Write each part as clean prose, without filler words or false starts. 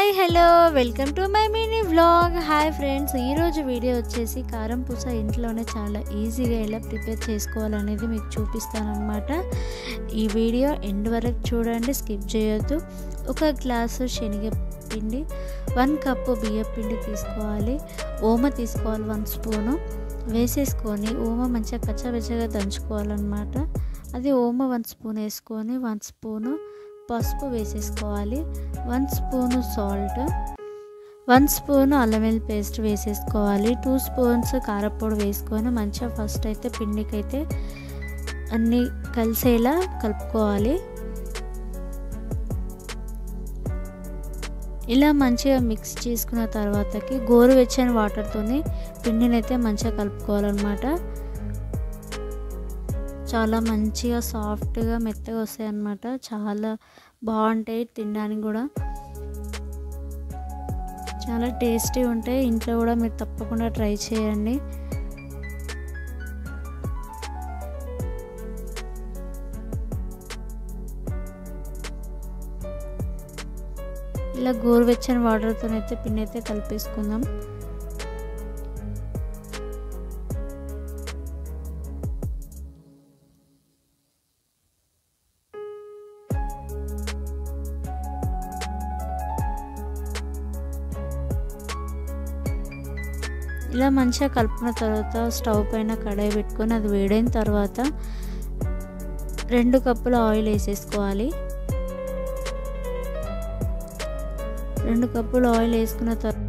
Hi hello welcome to my mini vlog. Hi friends, ఈరోజు video వచ్చేసి కారం పూస ఇంట్లోనే చాలా ఈజీగా ఎలా ప్రిపేర్ చేసుకోవాలనేది మీకు చూపిస్తానన్నమాట. ఈ వీడియో ఎండ్ వరకు చూడండి, స్కిప్ చేయొద్దు. ఒక గ్లాసు శనగపిండి, 1 కప్పు బియ్యపిండి తీసుకోవాలి. ఓమ తీసుకోవాలి 1 స్పూను వేసేసుకొని ఓమ మంచిగా కచ్చాబెచ్చగా దంచుకోవాలన్నమాట. అది ఓమ 1 స్పూన్ వేసుకొని 1 స్పూను పసుపు వేసేసుకోవాలి, 1 స్పూను సాల్ట్, 1 స్పూను అల్లం వెల్లుల్లి పేస్ట్ వేసేసుకోవాలి, 2 స్పూన్స్ కారపొడి వేసుకొని మంచిగా ఫస్ట్ అయితే పిండికైతే అన్నీ కలిసేలా కలుపుకోవాలి. ఇలా మంచిగా మిక్స్ చేసుకున్న తర్వాతకి గోరువెచ్చని వాటర్తోని పిండిని అయితే మంచిగా కలుపుకోవాలన్నమాట. చాలా మంచిగా సాఫ్ట్గా మెత్తగా వస్తాయి అన్నమాట. చాలా బాగుంటాయి, తినడానికి కూడా చాలా టేస్టీ ఉంటాయి. ఇంట్లో కూడా మీరు తప్పకుండా ట్రై చేయండి. ఇలా గోరువెచ్చని వాటర్తో అయితే పిండి అయితే కలిపేసుకుందాం. ఇలా మంచిగా కలుపుకున్న తర్వాత స్టవ్ పైన కడాయి పెట్టుకొని అది వేడైన తర్వాత 2 కప్పుల ఆయిల్ వేసేసుకోవాలి. 2 కప్పుల ఆయిల్ వేసుకున్న తర్వాత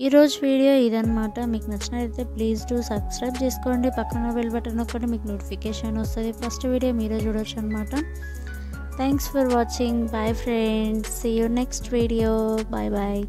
ఈరోజు వీడియో ఇదన్నమాట. మీకు నచ్చినట్లయితే ప్లీజ్ డూ సబ్స్క్రైబ్ చేసుకోండి, పక్కన బెల్ బటన్ నొక్కండి, మీకు నోటిఫికేషన్ వస్తుంది. ఫస్ట్ వీడియో మీరే చూడొచ్చు అనమాట. Thanks for watching. Bye friends, see you next video. Bye bye.